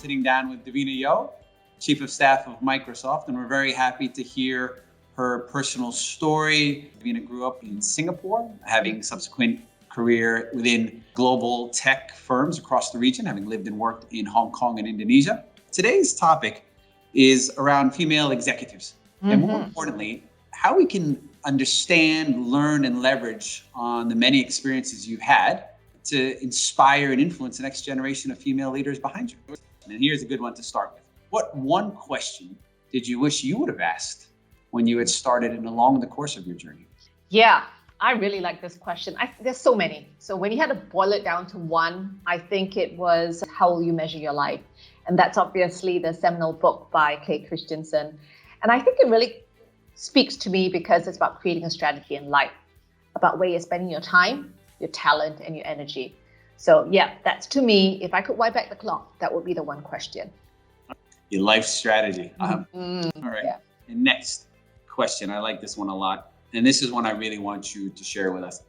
sitting down with Davina Yeo, Chief of Staff of Microsoft, and we're very happy to hear her personal story. Davina grew up in Singapore, having subsequent career within global tech firms across the region, having lived and worked in Hong Kong and Indonesia. Today's topic is around female executives, and more importantly, how we can understand, learn, and leverage on the many experiences you've had to inspire and influence the next generation of female leaders behind you. And here's a good one to start with. What one question did you wish you would have asked when you had started and along the course of your journey? Yeah, I really like this question. There's so many. So when you had to boil it down to one, I think it was how will you measure your life? And that's obviously the seminal book by Clay Christensen. And I think it really speaks to me because it's about creating a strategy in life, about where you're spending your time, your talent, and your energy. So yeah, that's to me, if I could wipe back the clock, that would be the one question. Your life strategy. All right. Yeah. And next question, I like this one a lot. And this is one I really want you to share with us.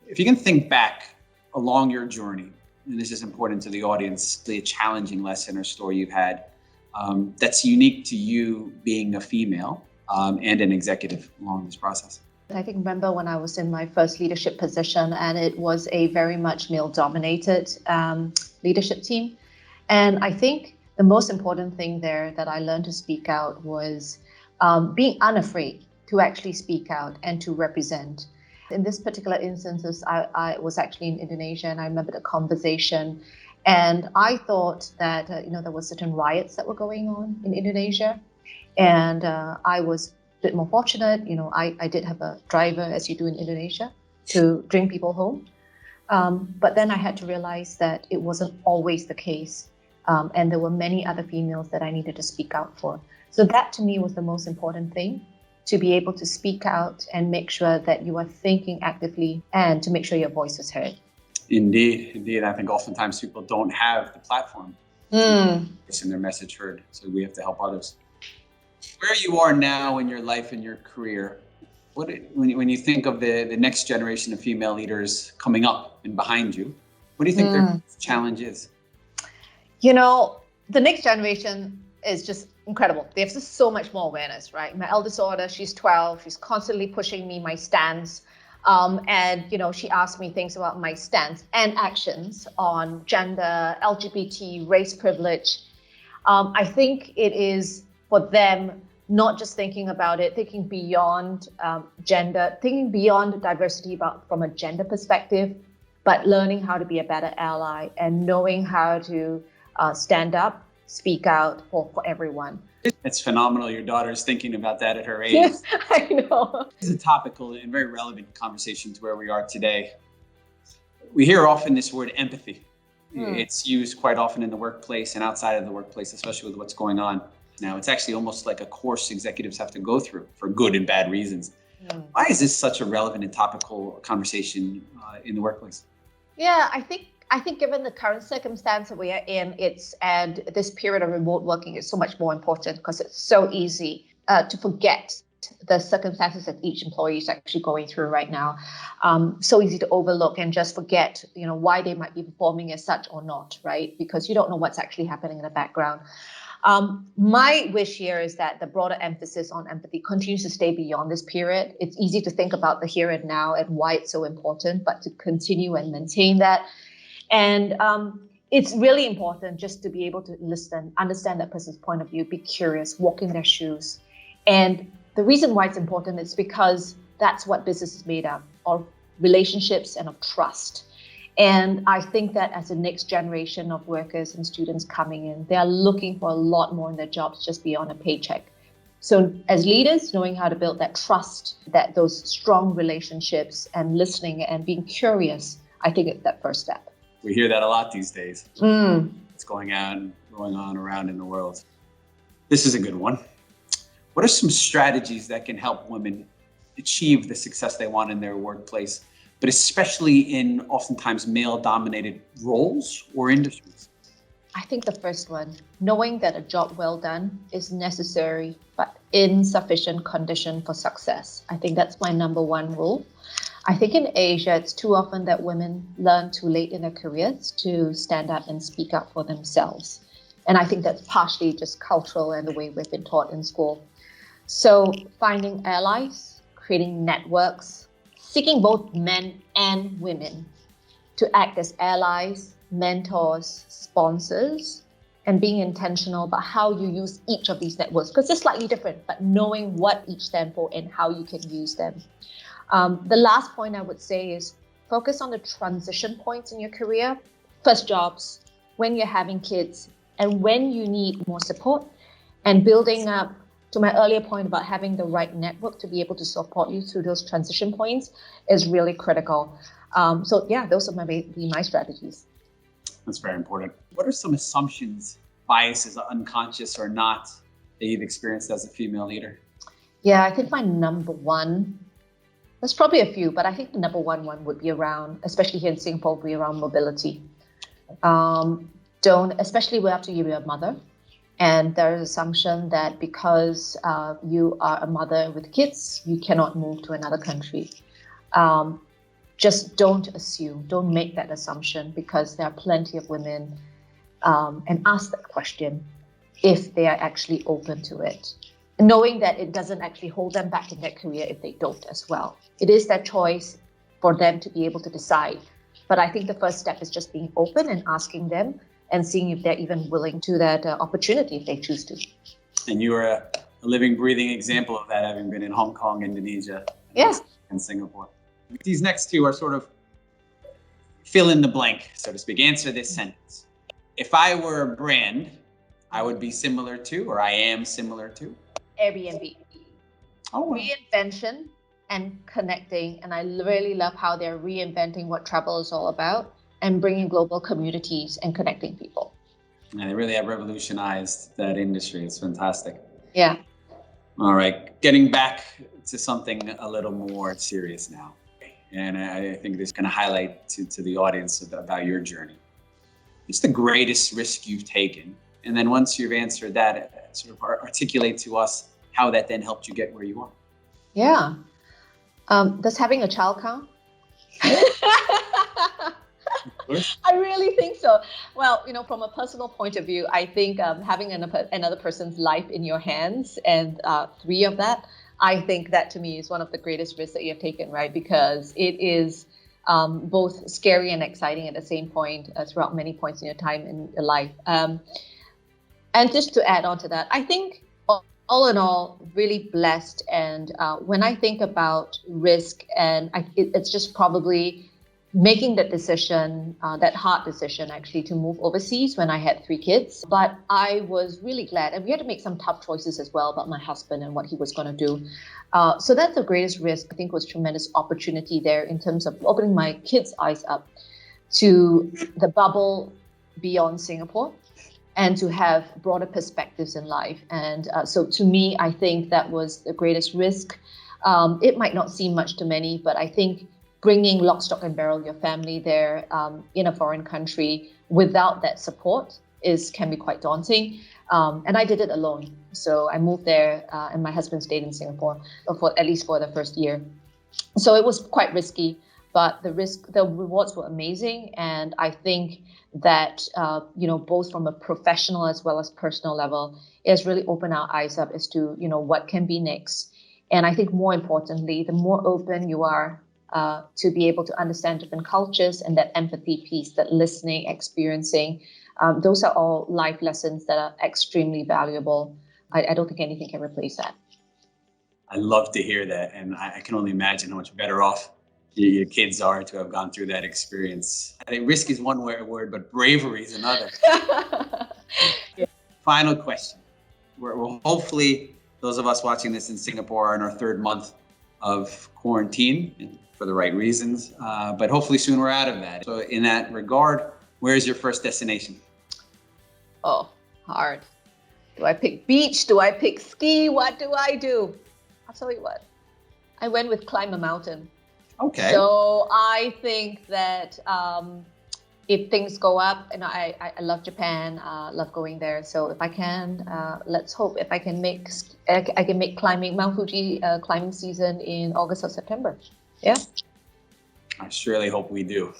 If you can think back along your journey, and this is important to the audience, a challenging lesson or story you've had that's unique to you being a female and an executive along this process. I think remember when I was in my first leadership position, and it was a very much male-dominated leadership team. And I think the most important thing there that I learned to speak out was being unafraid to actually speak out and to represent. In this particular instance, I was actually in Indonesia, and I remember the conversation. And I thought that there were certain riots that were going on in Indonesia, and I was a bit more fortunate. I did have a driver, as you do in Indonesia, to bring people home. But then I had to realize that it wasn't always the case. And there were many other females that I needed to speak out for. So that to me was the most important thing, to be able to speak out and make sure that you are thinking actively and to make sure your voice is heard. Indeed. I think oftentimes people don't have the platform to listen their message heard. So we have to help others. Where you are now in your life and your career, when you think of the next generation of female leaders coming up and behind you, what do you think their challenge is? The next generation is just incredible. They have just so much more awareness, right? My eldest daughter, she's 12. She's constantly pushing me my stance. And she asked me things about my stance and actions on gender, LGBT, race privilege. I think it is for them not just thinking about it, thinking beyond gender, thinking beyond diversity from a gender perspective, but learning how to be a better ally and knowing how to stand up, speak out for everyone. It's phenomenal. Your daughter's thinking about that at her age. Yes, I know. It's a topical and very relevant conversation to where we are today. We hear often this word empathy. It's used quite often in the workplace and outside of the workplace, especially with what's going on now. It's actually almost like a course executives have to go through for good and bad reasons. Why is this such a relevant and topical conversation in the workplace? Yeah, I think given the current circumstance that we are in, and this period of remote working is so much more important because it's so easy to forget the circumstances that each employee is actually going through right now. So easy to overlook and just forget, why they might be performing as such or not, right? Because you don't know what's actually happening in the background. My wish here is that the broader emphasis on empathy continues to stay beyond this period. It's easy to think about the here and now and why it's so important, but to continue and maintain that. And it's really important just to be able to listen, understand that person's point of view, be curious, walk in their shoes. And the reason why it's important is because that's what business is made of relationships and of trust. And I think that as the next generation of workers and students coming in, they are looking for a lot more in their jobs just beyond a paycheck. So as leaders, knowing how to build that trust, that those strong relationships and listening and being curious, I think it's that first step. We hear that a lot these days. It's going on around in the world. This is a good one. What are some strategies that can help women achieve the success they want in their workplace, but especially in oftentimes male-dominated roles or industries? I think the first one, knowing that a job well done is necessary, but insufficient condition for success. I think that's my number one rule. I think in Asia, it's too often that women learn too late in their careers to stand up and speak up for themselves. And I think that's partially just cultural and the way we've been taught in school. So finding allies, creating networks, seeking both men and women to act as allies, mentors, sponsors, and being intentional about how you use each of these networks, because they're slightly different, but knowing what each stand for and how you can use them. The last point I would say is focus on the transition points in your career, first jobs, when you're having kids, and when you need more support, and building up, to my earlier point about having the right network to be able to support you through those transition points is really critical. So yeah, those are my strategies. That's very important. What are some assumptions, biases, unconscious or not, that you've experienced as a female leader? Yeah, I think my number one, there's probably a few, but I think the number one would be around, especially here in Singapore, would be around mobility. Especially after you're a mother, and there is an assumption that because you are a mother with kids, you cannot move to another country. Just don't assume, don't make that assumption, because there are plenty of women, and ask that question if they are actually open to it, knowing that it doesn't actually hold them back in their career if they don't as well. It is their choice for them to be able to decide. But I think the first step is just being open and asking them and seeing if they're even willing to that opportunity if they choose to. And you are a living, breathing example of that, having been in Hong Kong, Indonesia, and Singapore. These next two are sort of fill in the blank, so to speak. Answer this sentence. If I were a brand, I would be similar to, or I am similar to? Airbnb. Oh, Reinvention and connecting. And I really love how they're reinventing what travel is all about and bringing global communities and connecting people. And they really have revolutionized that industry. It's fantastic. Yeah. All right. Getting back to something a little more serious now. And I think this is going to highlight to the audience about your journey. What's the greatest risk you've taken? And then once you've answered that, sort of articulate to us how that then helped you get where you are. Yeah. Does having a child count? I really think so. Well, from a personal point of view, I think having another person's life in your hands, and 3 of that, I think that to me is one of the greatest risks that you have taken, right? Because it is both scary and exciting at the same point throughout many points in your time in your life. And just to add on to that, I think all in all, really blessed. And when I think about risk, and it's just probably making that decision, that hard decision actually to move overseas when I had 3 kids. But I was really glad, and we had to make some tough choices as well about my husband and what he was going to do. So that's the greatest risk. I think was tremendous opportunity there in terms of opening my kids' eyes up to the bubble beyond Singapore and to have broader perspectives in life. And so to me, I think that was the greatest risk. It might not seem much to many, but I think bringing lock, stock and barrel your family there in a foreign country without that support can be quite daunting. And I did it alone. So I moved there and my husband stayed in Singapore at least for the first year. So it was quite risky, but the rewards were amazing. And I think that, both from a professional as well as personal level, it has really opened our eyes up as to, what can be next. And I think more importantly, the more open you are to be able to understand different cultures and that empathy piece, that listening, experiencing, those are all life lessons that are extremely valuable. I don't think anything can replace that. I love to hear that. And I can only imagine how much better off your kids are to have gone through that experience. I think risk is one word, but bravery is another. Yeah. Final question. We're hopefully, those of us watching this in Singapore are in our 3rd month of quarantine, and for the right reasons, but hopefully soon we're out of that. So in that regard, where's your first destination? Oh, hard. Do I pick beach? Do I pick ski? What do I do? I'll tell you what. I went with climb a mountain. Okay. So I think that if things go up, and I love Japan, love going there. So if I can, let's hope if I can make climbing Mount Fuji climbing season in August or September. Yeah. I surely hope we do.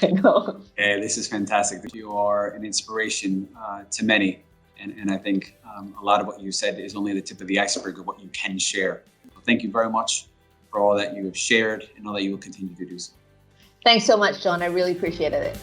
I know. This is fantastic. You are an inspiration to many. And I think a lot of what you said is only the tip of the iceberg of what you can share. So thank you very much for all that you have shared and all that you will continue to do so. Thanks so much, John. I really appreciated it.